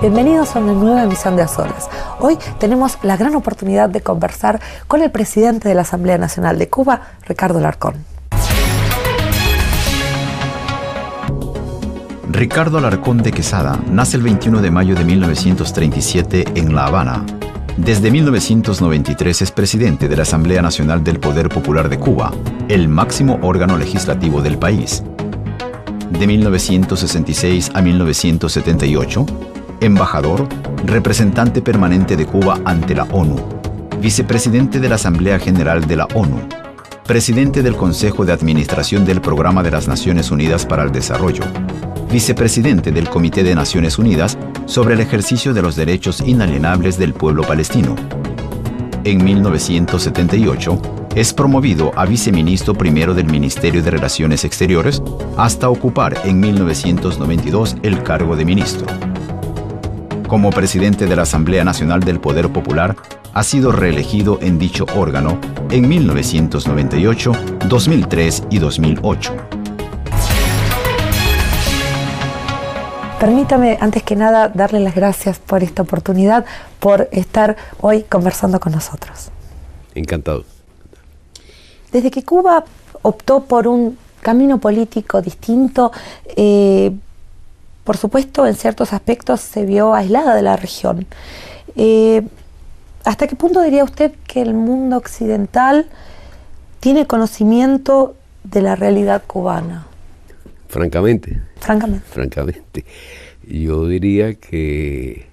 Bienvenidos a una nueva emisión de A Solas. Hoy tenemos la gran oportunidad de conversar con el presidente de la Asamblea Nacional de Cuba, Ricardo Alarcón. Ricardo Alarcón de Quesada nace el 21 de mayo de 1937 en La Habana. Desde 1993 es presidente de la Asamblea Nacional del Poder Popular de Cuba, el máximo órgano legislativo del país. De 1966 a 1978, embajador, representante permanente de Cuba ante la ONU, vicepresidente de la Asamblea General de la ONU, presidente del Consejo de Administración del Programa de las Naciones Unidas para el Desarrollo, vicepresidente del Comité de Naciones Unidas sobre el ejercicio de los derechos inalienables del pueblo palestino. En 1978, es promovido a viceministro primero del Ministerio de Relaciones Exteriores hasta ocupar en 1992 el cargo de ministro. Como presidente de la Asamblea Nacional del Poder Popular, ha sido reelegido en dicho órgano en 1998, 2003 y 2008. Permítame, antes que nada, darle las gracias por esta oportunidad, por estar hoy conversando con nosotros. Encantado. Desde que Cuba optó por un camino político distinto, por supuesto, en ciertos aspectos se vio aislada de la región. ¿Hasta qué punto diría usted que el mundo occidental tiene conocimiento de la realidad cubana? Francamente, yo diría que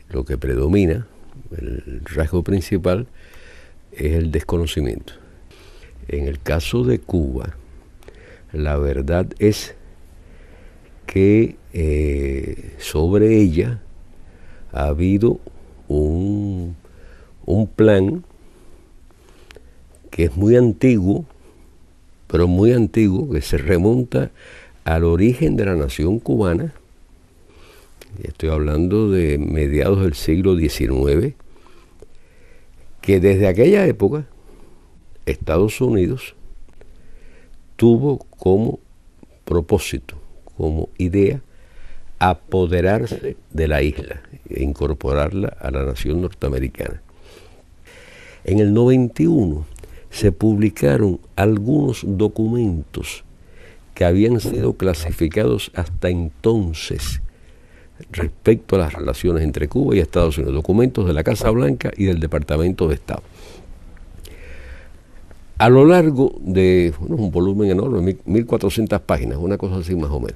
lo que predomina, el rasgo principal, es el desconocimiento. En el caso de Cuba, la verdad es que sobre ella ha habido un plan que es muy antiguo, pero muy antiguo, que se remonta al origen de la nación cubana. Estoy hablando de mediados del siglo XIX, que desde aquella época Estados Unidos tuvo como propósito, como idea, apoderarse de la isla e incorporarla a la nación norteamericana. En el 91 se publicaron algunos documentos que habían sido clasificados hasta entonces respecto a las relaciones entre Cuba y Estados Unidos, documentos de la Casa Blanca y del Departamento de Estado. A lo largo de un volumen enorme, 1.400 páginas, una cosa así más o menos,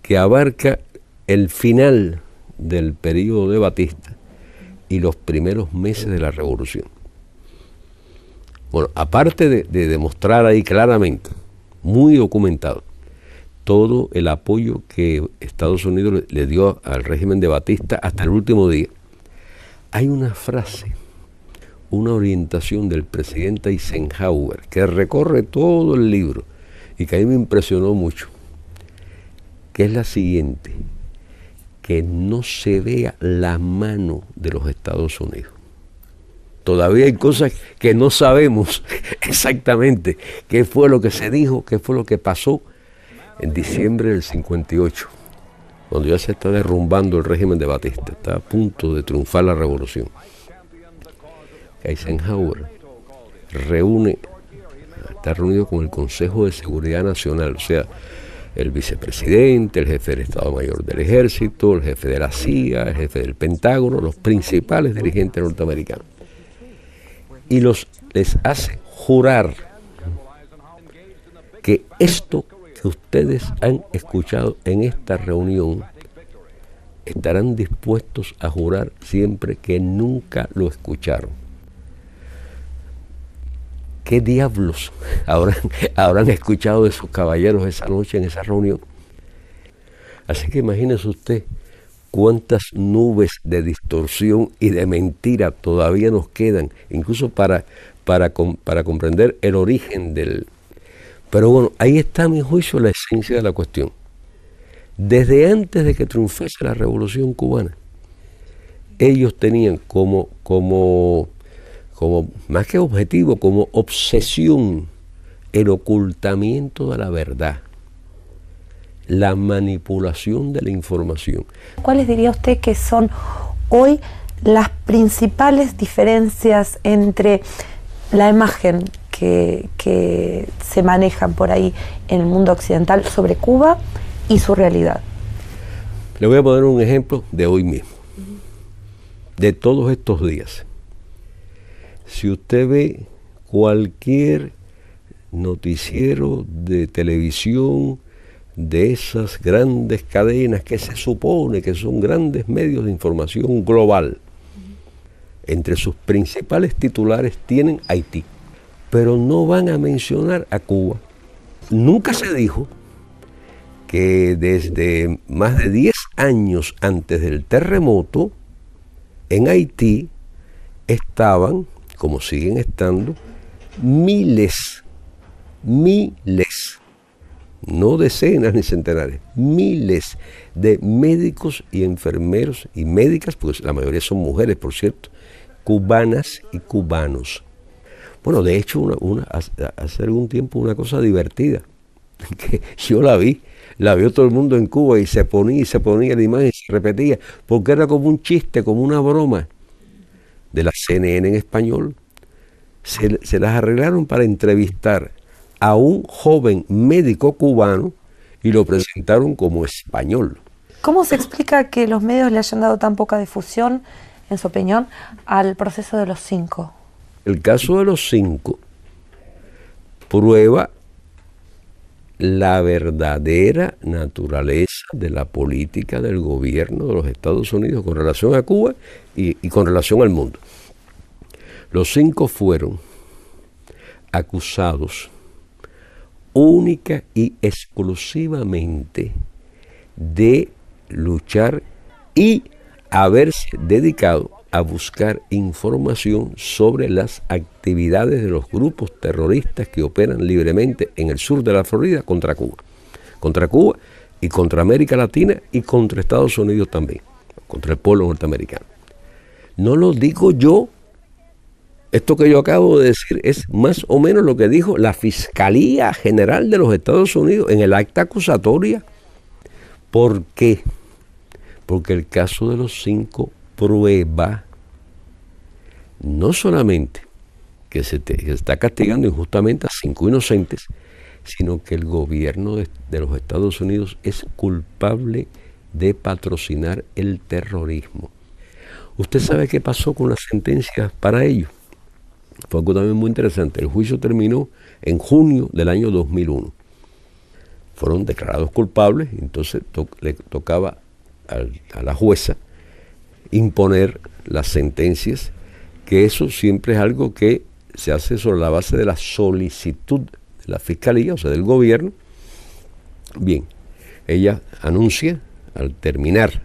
que abarca el final del periodo de Batista y los primeros meses de la Revolución. Bueno, aparte de demostrar ahí claramente, muy documentado, todo el apoyo que Estados Unidos le dio al régimen de Batista hasta el último día, hay una frase, una orientación del presidente Eisenhower que recorre todo el libro y que a mí me impresionó mucho, que es la siguiente: que no se vea la mano de los Estados Unidos. Todavía hay cosas que no sabemos exactamente qué fue lo que se dijo, qué fue lo que pasó en diciembre del 58, cuando ya se está derrumbando el régimen de Batista, está a punto de triunfar la revolución. Eisenhower está reunido con el Consejo de Seguridad Nacional, o sea, el vicepresidente, el jefe del Estado Mayor del Ejército, el jefe de la CIA, el jefe del Pentágono, los principales dirigentes norteamericanos. Y les hace jurar que esto que ustedes han escuchado en esta reunión estarán dispuestos a jurar siempre que nunca lo escucharon. ¿Qué diablos habrán escuchado de esos caballeros esa noche en esa reunión? Así que imagínese usted cuántas nubes de distorsión y de mentira todavía nos quedan, incluso para comprender el origen del... Pero bueno, ahí está, a mi juicio, la esencia de la cuestión. Desde antes de que triunfase la Revolución Cubana, ellos tenían como más que objetivo, como obsesión, el ocultamiento de la verdad. la manipulación de la información. ¿Cuáles diría usted que son hoy las principales diferencias entre la imagen que se manejan por ahí en el mundo occidental sobre Cuba y su realidad? Le voy a poner un ejemplo de hoy mismo, de todos estos días. Si usted ve cualquier noticiero de televisión de esas grandes cadenas que se supone que son grandes medios de información global, entre sus principales titulares tienen Haití, pero no van a mencionar a Cuba. Nunca se dijo que desde más de 10 años antes del terremoto, en Haití estaban, como siguen estando, miles, no decenas ni centenares, miles de médicos y enfermeros y médicas, pues la mayoría son mujeres, por cierto, cubanas y cubanos. Bueno, de hecho, hace algún tiempo una cosa divertida, que yo la vio todo el mundo en Cuba y se ponía la imagen y se repetía, porque era como un chiste, como una broma de la CNN en español. Se las arreglaron para entrevistar a un joven médico cubano y lo presentaron como español. ¿Cómo se explica que los medios le hayan dado tan poca difusión, en su opinión, al proceso de los 5? El caso de los 5 prueba la verdadera naturaleza de la política del gobierno de los Estados Unidos con relación a Cuba y con relación al mundo. Los 5 fueron acusados única y exclusivamente de luchar y haberse dedicado a buscar información sobre las actividades de los grupos terroristas que operan libremente en el sur de la Florida contra Cuba y contra América Latina y contra Estados Unidos también, contra el pueblo norteamericano. No lo digo yo. Esto que yo acabo de decir es más o menos lo que dijo la Fiscalía General de los Estados Unidos en el acta acusatoria. ¿Por qué? Porque el caso de los 5 prueba no solamente que se está castigando injustamente a 5 inocentes, sino que el gobierno de los Estados Unidos es culpable de patrocinar el terrorismo. ¿Usted sabe qué pasó con las sentencias para ellos? Fue algo también muy interesante. El juicio terminó en junio del año 2001. Fueron declarados culpables, entonces le tocaba a la jueza imponer las sentencias, que eso siempre es algo que se hace sobre la base de la solicitud de la Fiscalía, o sea, del gobierno. Bien, ella anuncia, al terminar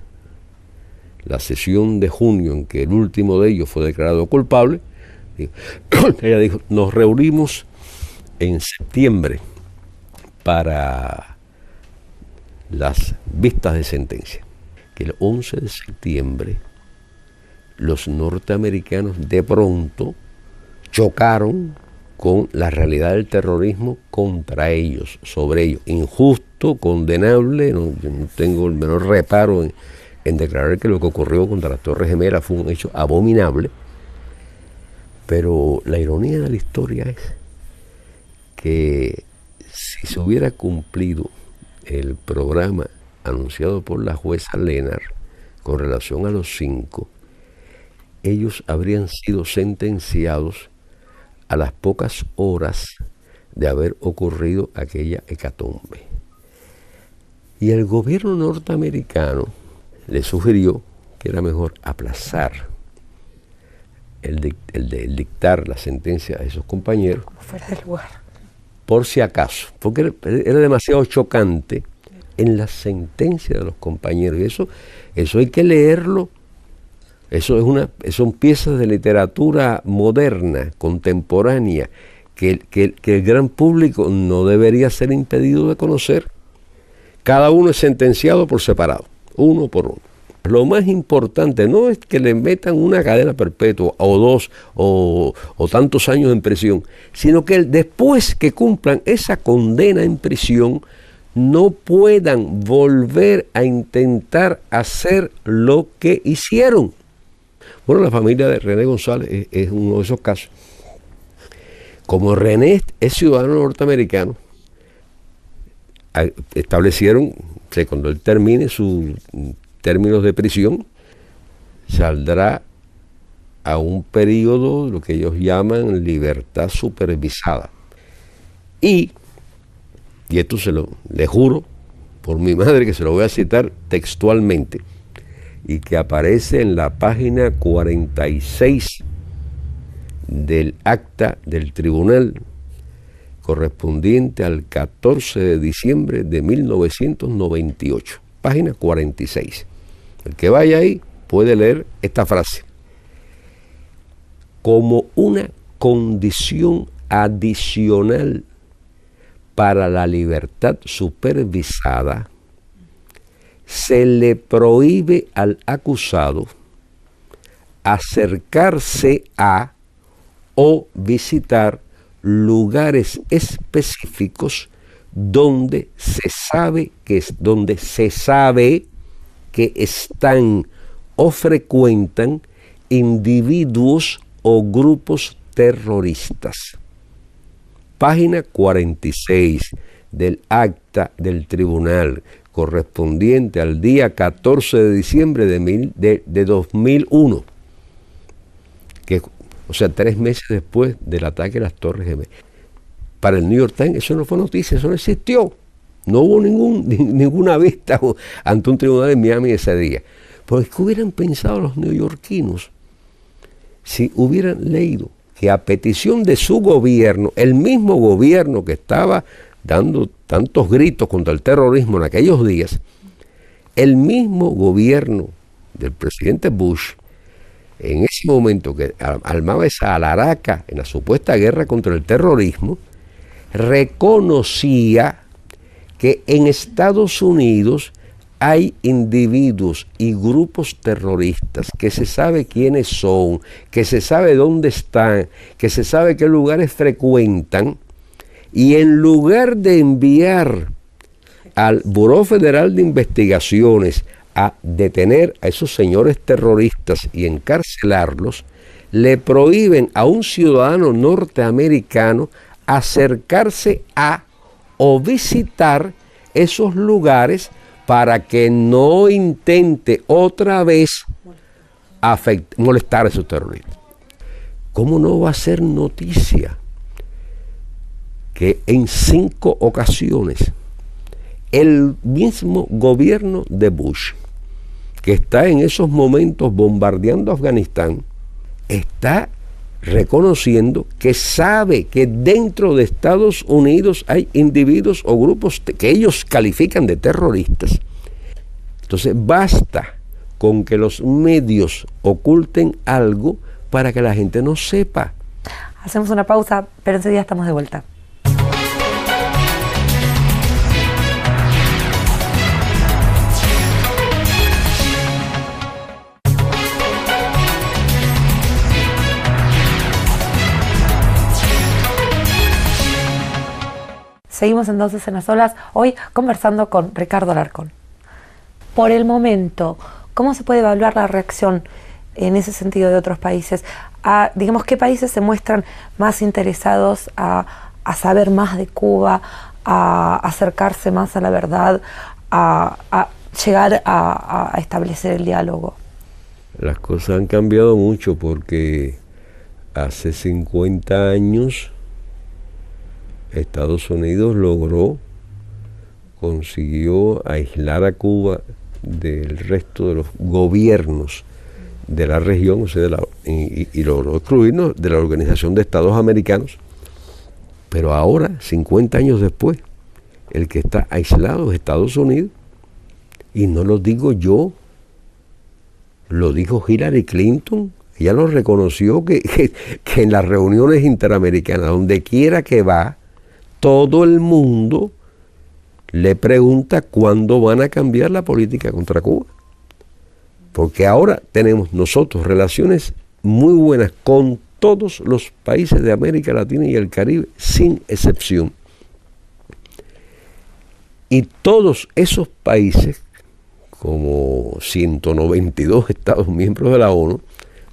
la sesión de junio en que el último de ellos fue declarado culpable, ella dijo, nos reunimos en septiembre para las vistas de sentencia. Que el 11 de septiembre los norteamericanos de pronto chocaron con la realidad del terrorismo contra ellos, sobre ellos. Injusto, condenable, yo no tengo el menor reparo en declarar que lo que ocurrió contra las Torres Gemelas fue un hecho abominable. Pero la ironía de la historia es que si se hubiera cumplido el programa anunciado por la jueza Lennart con relación a los 5, ellos habrían sido sentenciados a las pocas horas de haber ocurrido aquella hecatombe. Y el gobierno norteamericano le sugirió que era mejor aplazar el dictar la sentencia a esos compañeros, Como fuera de lugar, por si acaso, porque era demasiado chocante en la sentencia de los compañeros, y eso hay que leerlo. Son piezas de literatura moderna, contemporánea, que el gran público no debería ser impedido de conocer. Cada uno es sentenciado por separado, uno por uno. Lo más importante no es que le metan una cadena perpetua o 2 o tantos años en prisión, sino que después que cumplan esa condena en prisión no puedan volver a intentar hacer lo que hicieron. Bueno, la familia de René González es uno de esos casos. Como René es ciudadano norteamericano, establecieron que cuando él termine sus términos de prisión, saldrá a un periodo, lo que ellos llaman libertad supervisada. Y esto le juro por mi madre que se lo voy a citar textualmente, y que aparece en la página 46 del acta del tribunal correspondiente al 14 de diciembre de 1998, página 46. El que vaya ahí puede leer esta frase. Como una condición adicional para la libertad supervisada, se le prohíbe al acusado acercarse a o visitar lugares específicos donde se sabe que están o frecuentan individuos o grupos terroristas. Página 46 del acta del tribunal correspondiente al día 14 de diciembre de 2001, o sea, 3 meses después del ataque a las Torres Gemelas. Para el New York Times eso no fue noticia, eso no existió. No hubo ninguna vista ante un tribunal en Miami ese día. Porque ¿qué hubieran pensado los neoyorquinos si hubieran leído que a petición de su gobierno, el mismo gobierno que estaba dando tantos gritos contra el terrorismo en aquellos días, el mismo gobierno del presidente Bush, en ese momento que armaba esa alaraca en la supuesta guerra contra el terrorismo, reconocía que en Estados Unidos hay individuos y grupos terroristas que se sabe quiénes son, que se sabe dónde están, que se sabe qué lugares frecuentan, y en lugar de enviar al Buró Federal de Investigaciones a detener a esos señores terroristas y encarcelarlos, le prohíben a un ciudadano norteamericano acercarse a o visitar esos lugares para que no intente otra vez molestar a esos terroristas. ¿Cómo no va a ser noticia que en 5 ocasiones el mismo gobierno de Bush, que está en esos momentos bombardeando Afganistán, está reconociendo que sabe que dentro de Estados Unidos hay individuos o grupos que ellos califican de terroristas? Entonces basta con que los medios oculten algo para que la gente no sepa. Hacemos una pausa, pero enseguida estamos de vuelta. Seguimos entonces en Las Olas, hoy conversando con Ricardo Alarcón. Por el momento, ¿cómo se puede evaluar la reacción en ese sentido de otros países? Digamos, ¿qué países se muestran más interesados a saber más de Cuba, a acercarse más a la verdad, a llegar a establecer el diálogo? Las cosas han cambiado mucho porque hace 50 años Estados Unidos consiguió aislar a Cuba del resto de los gobiernos de la región, o sea, y logró excluirnos de la Organización de Estados Americanos. Pero ahora, 50 años después, el que está aislado es Estados Unidos. Y no lo digo yo, lo dijo Hillary Clinton. Ella lo reconoció que en las reuniones interamericanas, donde quiera que va, todo el mundo le pregunta cuándo van a cambiar la política contra Cuba. Porque ahora tenemos nosotros relaciones muy buenas con todos los países de América Latina y el Caribe, sin excepción. Y todos esos países, como 192 Estados miembros de la ONU,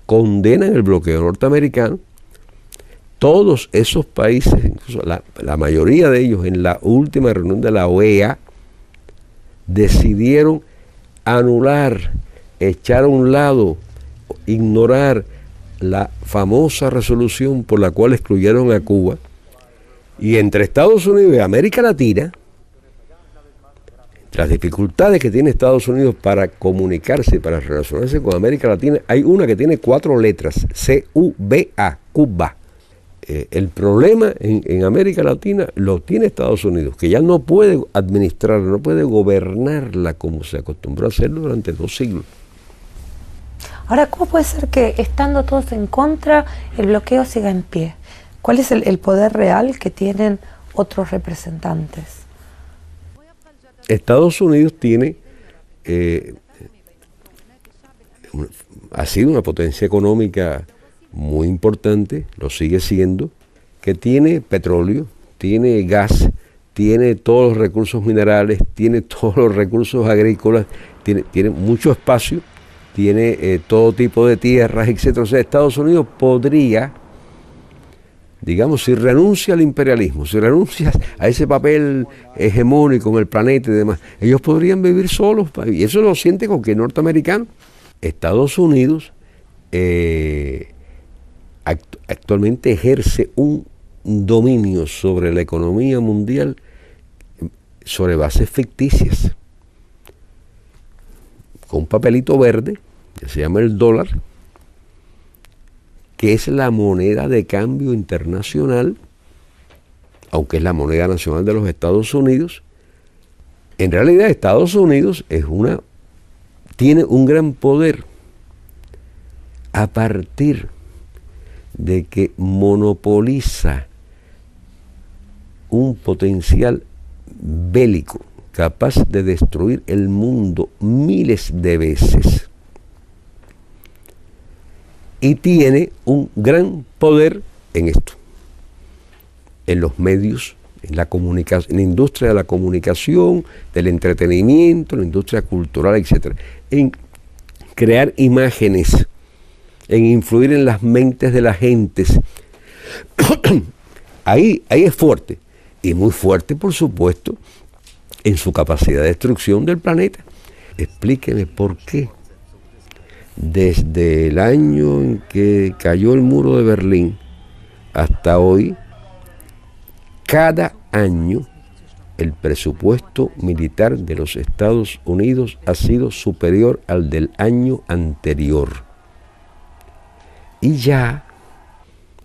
condenan el bloqueo norteamericano. Todos esos países, incluso la mayoría de ellos en la última reunión de la OEA, decidieron anular, echar a un lado, ignorar la famosa resolución por la cual excluyeron a Cuba. Y entre Estados Unidos y América Latina, las dificultades que tiene Estados Unidos para comunicarse, para relacionarse con América Latina, hay una que tiene 4 letras, C-U-B-A, Cuba. El problema en América Latina lo tiene Estados Unidos, que ya no puede administrarla, no puede gobernarla como se acostumbró a hacerlo durante 2 siglos. Ahora, ¿cómo puede ser que estando todos en contra, el bloqueo siga en pie? ¿Cuál es el poder real que tienen otros representantes? Estados Unidos tiene, ha sido una potencia económica muy importante, lo sigue siendo, que tiene petróleo, tiene gas, tiene todos los recursos minerales, tiene todos los recursos agrícolas, tiene mucho espacio, tiene todo tipo de tierras, etc. O sea, Estados Unidos podría, digamos, si renuncia al imperialismo, si renuncia a ese papel hegemónico en el planeta y demás, ellos podrían vivir solos, y eso lo siente cualquier norteamericano. Estados Unidos actualmente ejerce un dominio sobre la economía mundial sobre bases ficticias, con un papelito verde que se llama el dólar, que es la moneda de cambio internacional, aunque es la moneda nacional de los Estados Unidos. En realidad Estados Unidos tiene un gran poder a partir de que monopoliza un potencial bélico capaz de destruir el mundo miles de veces. Y tiene un gran poder en esto, en los medios, en la comunicación, en la industria de la comunicación, del entretenimiento, en la industria cultural, etc. En crear imágenes, en influir en las mentes de las gentes. Ahí es fuerte, y muy fuerte, por supuesto, en su capacidad de destrucción del planeta. Explíqueme por qué desde el año en que cayó el muro de Berlín hasta hoy, cada año el presupuesto militar de los Estados Unidos ha sido superior al del año anterior. Y ya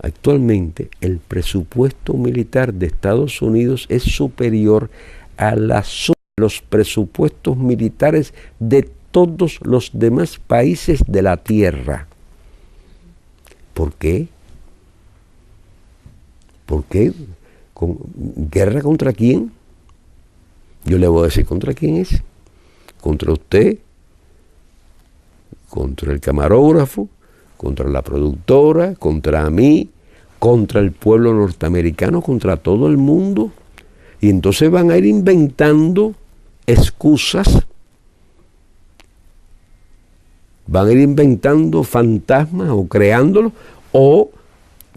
actualmente el presupuesto militar de Estados Unidos es superior a los presupuestos militares de todos los demás países de la Tierra. ¿Por qué? ¿Por qué? ¿Guerra contra quién? Yo le voy a decir contra quién es. Contra usted, contra el camarógrafo, contra la productora, contra mí, contra el pueblo norteamericano, contra todo el mundo. Y entonces van a ir inventando excusas, van a ir inventando fantasmas o creándolos, o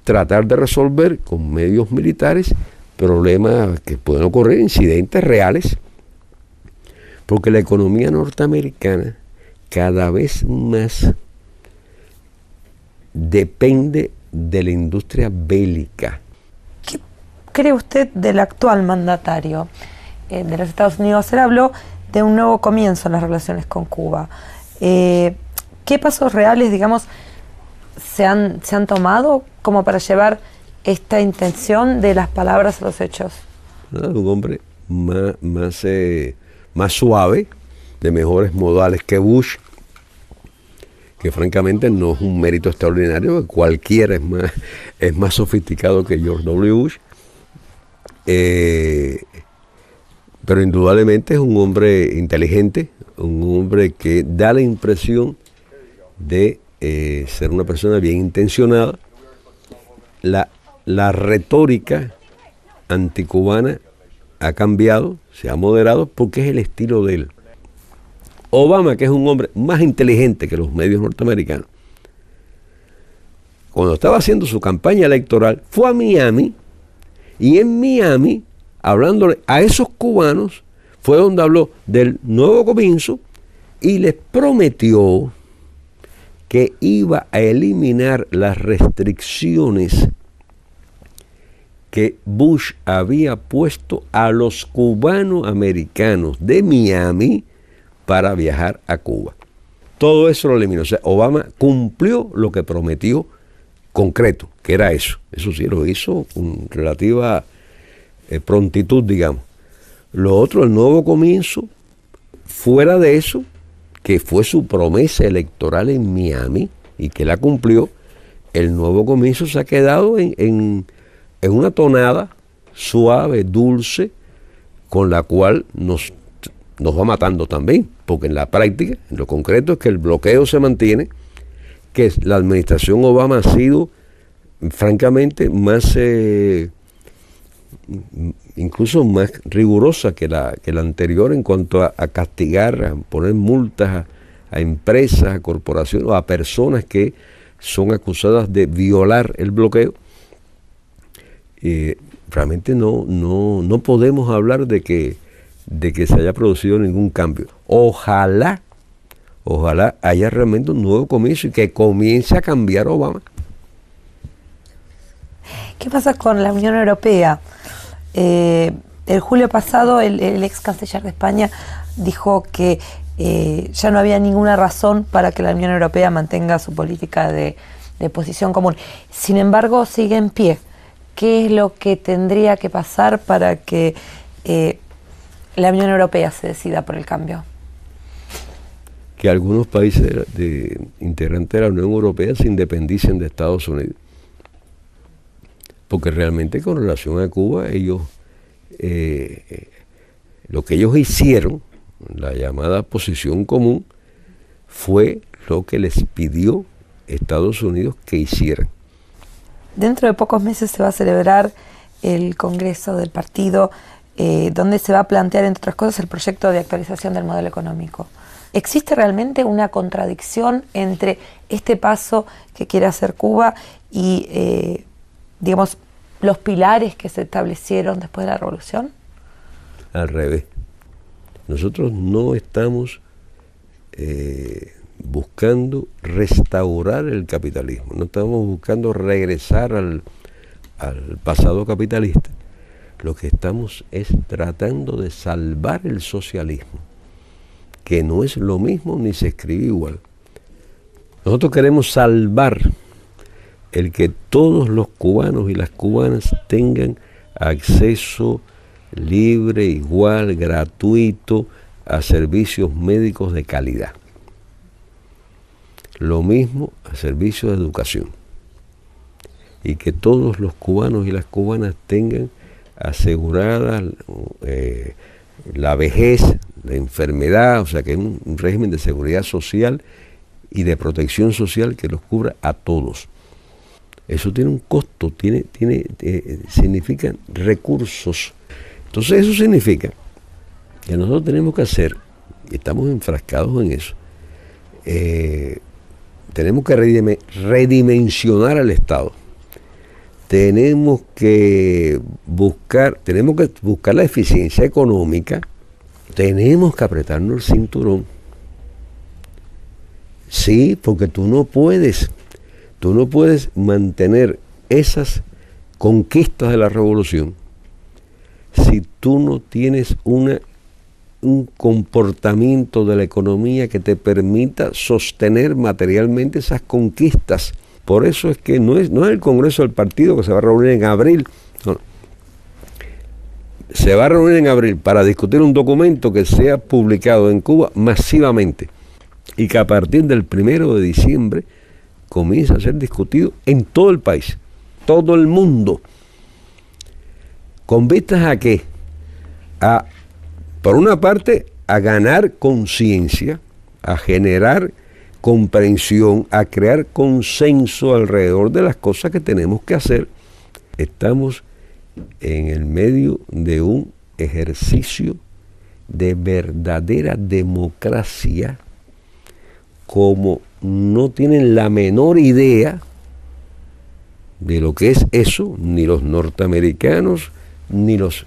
tratar de resolver con medios militares problemas que pueden ocurrir, incidentes reales, porque la economía norteamericana cada vez más depende de la industria bélica. ¿Qué cree usted del actual mandatario de los Estados Unidos? Él habló de un nuevo comienzo en las relaciones con Cuba. ¿Qué pasos reales, digamos, se han tomado como para llevar esta intención de las palabras a los hechos? Un hombre más suave, de mejores modales que Bush, que francamente no es un mérito extraordinario, cualquiera es más sofisticado que George W. Bush, pero indudablemente es un hombre inteligente, un hombre que da la impresión de ser una persona bien intencionada. La retórica anticubana ha cambiado, se ha moderado, porque es el estilo de él. Obama, que es un hombre más inteligente que los medios norteamericanos, cuando estaba haciendo su campaña electoral, fue a Miami, y en Miami, hablándole a esos cubanos, fue donde habló del nuevo comienzo y les prometió que iba a eliminar las restricciones que Bush había puesto a los cubanos americanos de Miami para viajar a Cuba. Todo eso lo eliminó. O sea, Obama cumplió lo que prometió concreto, que era eso. Eso sí, lo hizo con relativa prontitud, digamos. Lo otro, el nuevo comienzo, fuera de eso, que fue su promesa electoral en Miami y que la cumplió, el nuevo comienzo se ha quedado en una tonada suave, dulce, con la cual nos va matando también, porque en la práctica, en lo concreto, es que el bloqueo se mantiene, que la administración Obama ha sido, francamente, más, incluso más rigurosa que la anterior en cuanto a castigar, a poner multas a empresas, a corporaciones o a personas que son acusadas de violar el bloqueo. Realmente no podemos hablar de que se haya producido ningún cambio. Ojalá haya realmente un nuevo comienzo y que comience a cambiar Obama. ¿Qué pasa con la Unión Europea? El julio pasado el ex canciller de España dijo que ya no había ninguna razón para que la Unión Europea mantenga su política de posición común. Sin embargo, sigue en pie. ¿Qué es lo que tendría que pasar para que la Unión Europea se decida por el cambio? Que algunos países integrantes de la Unión Europea se independicen de Estados Unidos. Porque realmente con relación a Cuba, ellos lo que ellos hicieron, la llamada posición común, fue lo que les pidió Estados Unidos que hicieran. Dentro de pocos meses se va a celebrar el Congreso del partido, donde se va a plantear, entre otras cosas, el proyecto de actualización del modelo económico. ¿Existe realmente una contradicción entre este paso que quiere hacer Cuba y, digamos, los pilares que se establecieron después de la revolución? Al revés. Nosotros no estamos buscando restaurar el capitalismo, no estamos buscando regresar al pasado capitalista. Lo que estamos es tratando de salvar el socialismo, que no es lo mismo ni se escribe igual. Nosotros queremos salvar el que todos los cubanos y las cubanas tengan acceso libre, igual, gratuito a servicios médicos de calidad. Lo mismo a servicios de educación. Y que todos los cubanos y las cubanas tengan asegurada la vejez, la enfermedad, o sea que un régimen de seguridad social y de protección social que los cubra a todos. Eso tiene un costo, significan recursos. Entonces eso significa que nosotros tenemos que hacer, y estamos enfrascados en eso, tenemos que redimensionar al Estado. Tenemos que buscar la eficiencia económica, tenemos que apretarnos el cinturón. Sí, porque tú no puedes mantener esas conquistas de la revolución si tú no tienes un comportamiento de la economía que te permita sostener materialmente esas conquistas. Por eso es que no es el Congreso del Partido que se va a reunir en abril. No. Se va a reunir en abril para discutir un documento que sea publicado en Cuba masivamente y que a partir del 1 de diciembre comienza a ser discutido en todo el país, todo el mundo. ¿Con vistas a qué? Por una parte, a ganar conciencia, a generar comprensión, a crear consenso alrededor de las cosas que tenemos que hacer. Estamos en el medio de un ejercicio de verdadera democracia como no tienen la menor idea de lo que es eso, ni los norteamericanos, ni los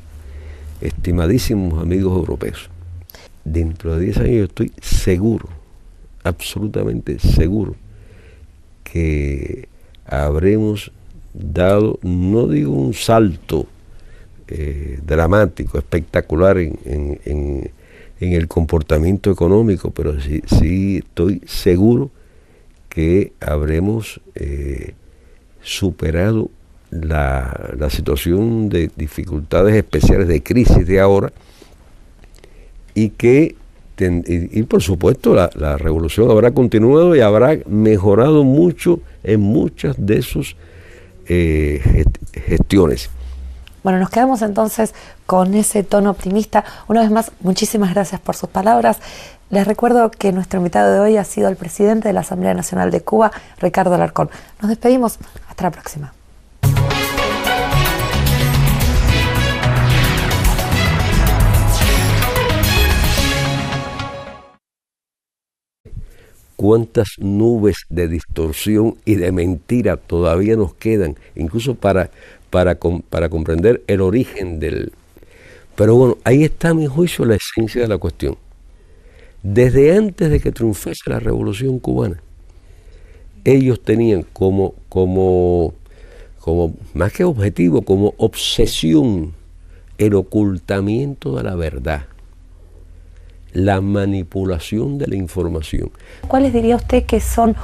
estimadísimos amigos europeos. Dentro de 10 años yo estoy seguro, absolutamente seguro, que habremos dado, no digo un salto dramático, espectacular en el comportamiento económico, pero sí estoy seguro que habremos superado la situación de dificultades especiales, de crisis de ahora, y que por supuesto la revolución habrá continuado y habrá mejorado mucho en muchas de sus gestiones. Bueno, nos quedamos entonces con ese tono optimista. Una vez más, muchísimas gracias por sus palabras. Les recuerdo que nuestro invitado de hoy ha sido el presidente de la Asamblea Nacional de Cuba, Ricardo Alarcón. Nos despedimos. Hasta la próxima. Cuántas nubes de distorsión y de mentira todavía nos quedan, incluso para comprender el origen del... Pero bueno, ahí está a mi juicio la esencia de la cuestión. Desde antes de que triunfase la Revolución Cubana, ellos tenían como más que objetivo, como obsesión, el ocultamiento de la verdad, la manipulación de la información. ¿Cuáles diría usted que son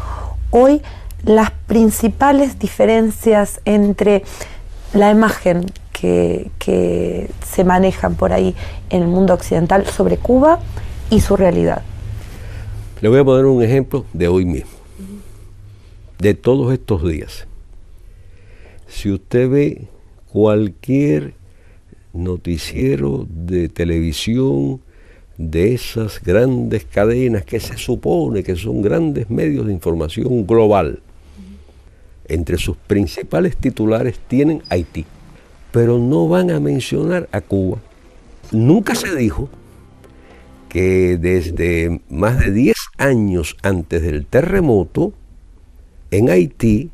hoy las principales diferencias entre la imagen que se manejan por ahí en el mundo occidental sobre Cuba y su realidad? Le voy a poner un ejemplo de hoy mismo, de todos estos días. Si usted ve cualquier noticiero de televisión de esas grandes cadenas que se supone que son grandes medios de información global, entre sus principales titulares tienen Haití, pero no van a mencionar a Cuba. Nunca se dijo que desde más de 10 años antes del terremoto, en Haití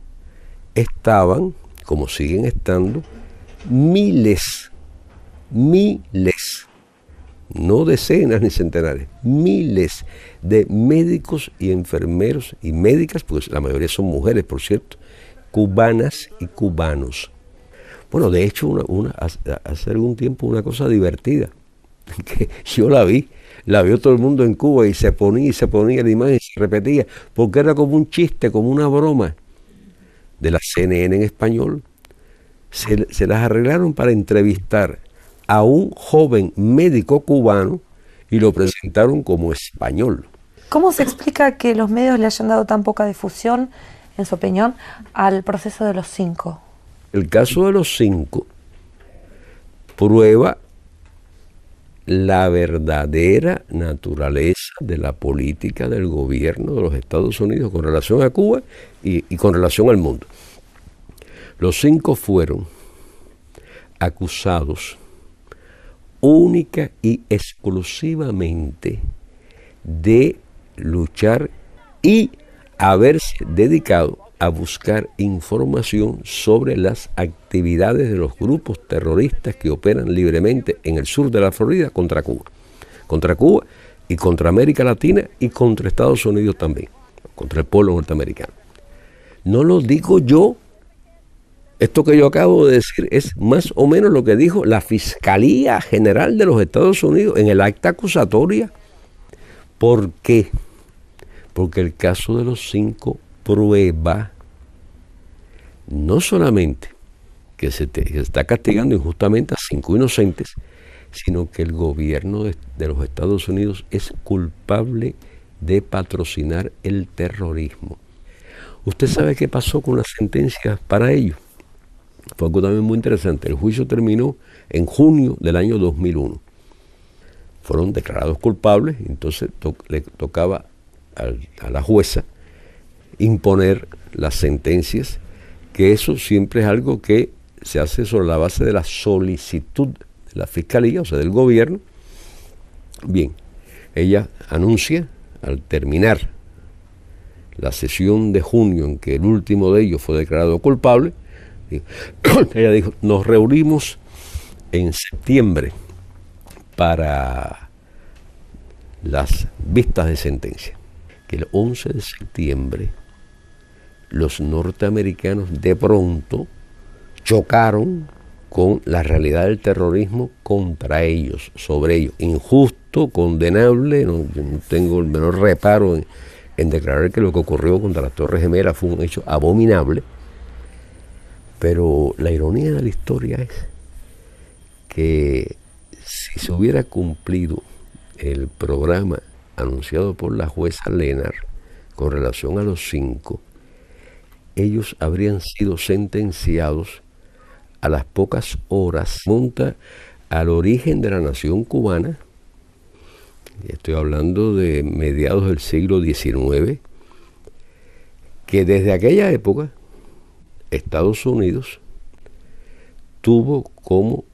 estaban, como siguen estando, miles, no decenas ni centenares, miles de médicos y enfermeros y médicas, pues la mayoría son mujeres, por cierto, cubanas y cubanos. Bueno, de hecho, hace algún tiempo una cosa divertida, que yo la vio todo el mundo en Cuba y se ponía la imagen y se repetía, porque era como un chiste, como una broma de la CNN en español. Se las arreglaron para entrevistar a un joven médico cubano y lo presentaron como español. ¿Cómo se explica que los medios le hayan dado tan poca difusión, en su opinión, al proceso de los 5? El caso de los 5 prueba la verdadera naturaleza de la política del gobierno de los Estados Unidos con relación a Cuba y con relación al mundo. Los 5 fueron acusados única y exclusivamente de luchar y haberse dedicado a buscar información sobre las actividades de los grupos terroristas que operan libremente en el sur de la Florida contra Cuba y contra América Latina y contra Estados Unidos también, contra el pueblo norteamericano. No lo digo yo. Esto que yo acabo de decir es más o menos lo que dijo la Fiscalía General de los Estados Unidos en el acta acusatoria. ¿Por qué? Porque el caso de los 5 prueba no solamente que se está castigando injustamente a 5 inocentes, sino que el gobierno de los Estados Unidos es culpable de patrocinar el terrorismo. ¿Usted sabe qué pasó con las sentencias para ellos? Fue algo también muy interesante. El juicio terminó en junio del año 2001. Fueron declarados culpables, entonces le tocaba a la jueza imponer las sentencias, que eso siempre es algo que se hace sobre la base de la solicitud la fiscalía, o sea, del gobierno. Bien, ella anuncia, al terminar la sesión de junio en que el último de ellos fue declarado culpable, ella dijo, nos reunimos en septiembre para las vistas de sentencia. Que el 11 de septiembre los norteamericanos de pronto chocaron con la realidad del terrorismo contra ellos, sobre ellos. Injusto, condenable, no tengo el menor reparo en declarar que lo que ocurrió contra las Torres Gemelas fue un hecho abominable, pero la ironía de la historia es que si se hubiera cumplido el programa anunciado por la jueza Lennart con relación a los 5, ellos habrían sido sentenciados a las pocas horas, monta al origen de la nación cubana. Estoy hablando de mediados del siglo XIX, que desde aquella época Estados Unidos tuvo como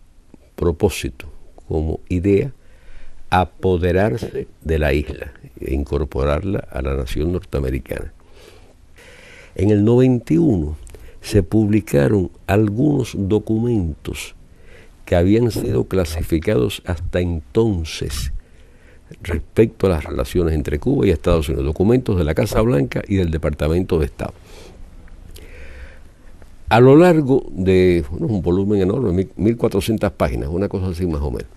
propósito, como idea, apoderarse de la isla e incorporarla a la nación norteamericana. En el 91 se publicaron algunos documentos que habían sido clasificados hasta entonces respecto a las relaciones entre Cuba y Estados Unidos, documentos de la Casa Blanca y del Departamento de Estado. A lo largo de un volumen enorme, 1.400 páginas, una cosa así más o menos,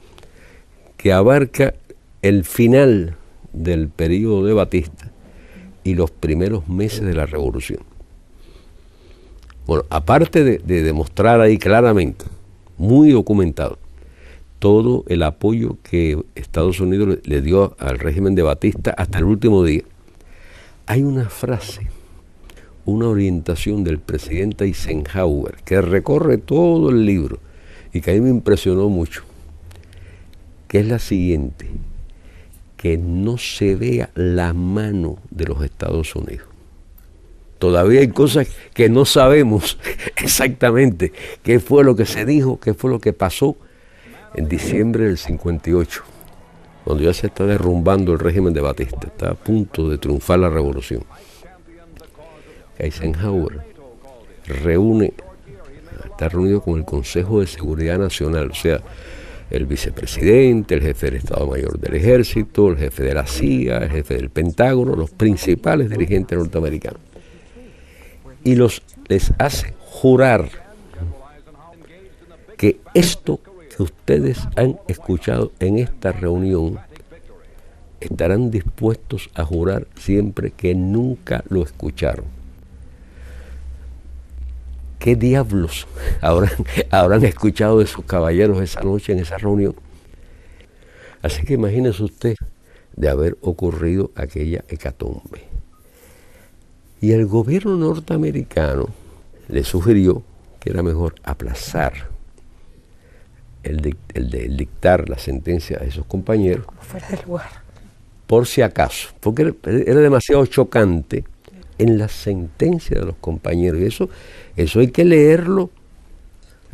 que abarca el final del periodo de Batista y los primeros meses de la Revolución. Bueno, aparte de demostrar ahí claramente, muy documentado, todo el apoyo que Estados Unidos le dio al régimen de Batista hasta el último día, hay una frase, una orientación del presidente Eisenhower que recorre todo el libro y que a mí me impresionó mucho, que es la siguiente: que no se vea la mano de los Estados Unidos. Todavía hay cosas que no sabemos exactamente qué fue lo que se dijo, qué fue lo que pasó en diciembre del 58, cuando ya se está derrumbando el régimen de Batista, está a punto de triunfar la revolución. Eisenhower está reunido con el Consejo de Seguridad Nacional, o sea, el vicepresidente, el jefe del Estado Mayor del Ejército, el jefe de la CIA, el jefe del Pentágono, los principales dirigentes norteamericanos. Y les hace jurar que esto que ustedes han escuchado en esta reunión estarán dispuestos a jurar siempre que nunca lo escucharon. ¿Qué diablos habrán escuchado de esos caballeros esa noche en esa reunión? Así que imagínese usted de haber ocurrido aquella hecatombe. Y el gobierno norteamericano le sugirió que era mejor aplazar el dictar la sentencia a esos compañeros. Fuera del lugar. Por si acaso, porque era demasiado chocante en la sentencia de los compañeros. Y eso hay que leerlo.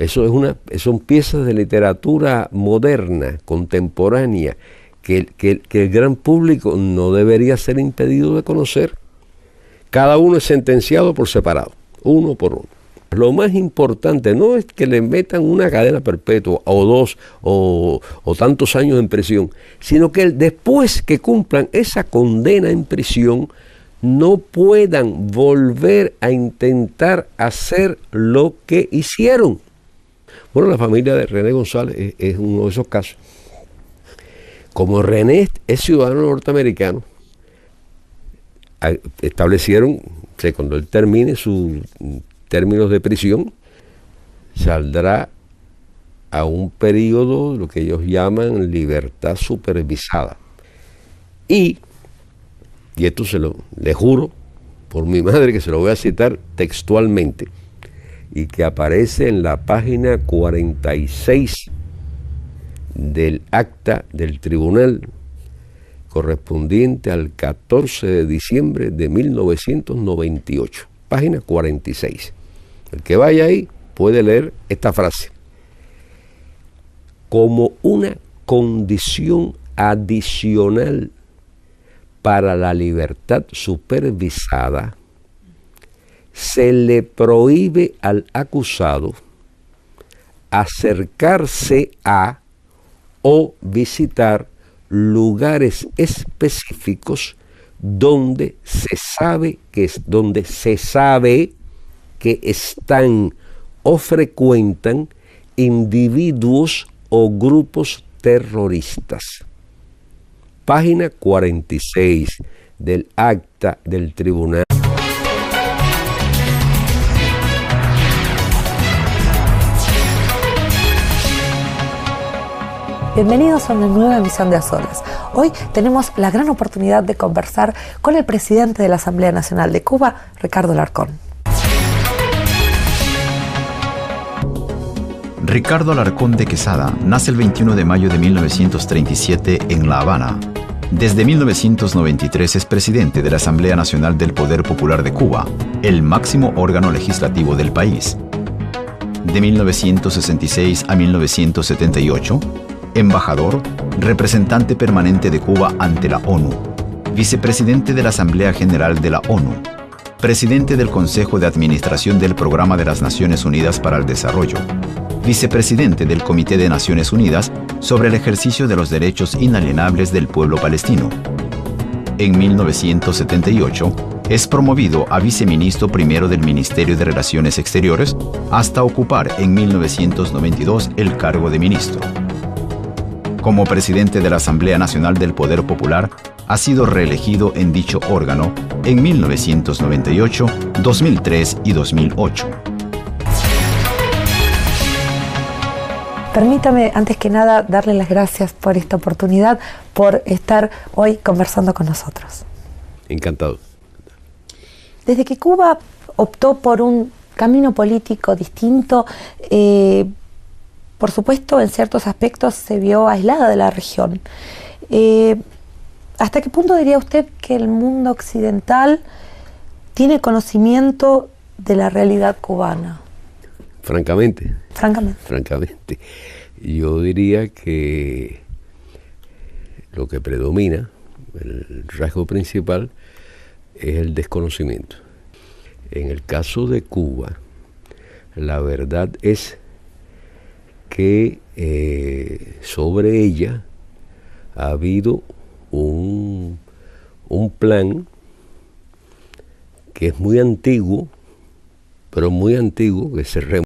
Son piezas de literatura moderna, contemporánea, que el gran público no debería ser impedido de conocer. Cada uno es sentenciado por separado, uno por uno. Lo más importante no es que le metan una cadena perpetua o 2 o tantos años en prisión, sino que después que cumplan esa condena en prisión no puedan volver a intentar hacer lo que hicieron. Bueno, la familia de René González es uno de esos casos. Como René es ciudadano norteamericano, establecieron que cuando él termine sus términos de prisión, saldrá a un periodo, lo que ellos llaman libertad supervisada. Y esto le juro por mi madre que se lo voy a citar textualmente, y que aparece en la página 46 del acta del tribunal correspondiente al 14 de diciembre de 1998, página 46. El que vaya ahí puede leer esta frase. como una condición adicional para la libertad supervisada, se le prohíbe al acusado acercarse a o visitar lugares específicos donde se sabe que están o frecuentan individuos o grupos terroristas. Página 46 del acta del tribunal. Bienvenidos a una nueva emisión de A Solas. Hoy tenemos la gran oportunidad de conversar con el presidente de la Asamblea Nacional de Cuba, Ricardo Alarcón. Ricardo Alarcón de Quesada nace el 21 de mayo de 1937 en La Habana. Desde 1993 es presidente de la Asamblea Nacional del Poder Popular de Cuba, el máximo órgano legislativo del país. De 1966 a 1978, embajador, representante permanente de Cuba ante la ONU, vicepresidente de la Asamblea General de la ONU, presidente del Consejo de Administración del Programa de las Naciones Unidas para el Desarrollo, vicepresidente del Comité de Naciones Unidas sobre el ejercicio de los derechos inalienables del pueblo palestino. En 1978, es promovido a viceministro primero del Ministerio de Relaciones Exteriores hasta ocupar en 1992 el cargo de ministro. Como presidente de la Asamblea Nacional del Poder Popular, ha sido reelegido en dicho órgano en 1998, 2003 y 2008. Permítame, antes que nada, darle las gracias por esta oportunidad, por estar hoy conversando con nosotros. Encantado. Desde que Cuba optó por un camino político distinto, por supuesto, en ciertos aspectos se vio aislada de la región. ¿Hasta qué punto diría usted que el mundo occidental tiene conocimiento de la realidad cubana? Francamente, yo diría que lo que predomina, el rasgo principal, es el desconocimiento. En el caso de Cuba, la verdad es que sobre ella ha habido un plan que es muy antiguo, pero muy antiguo, que se remonta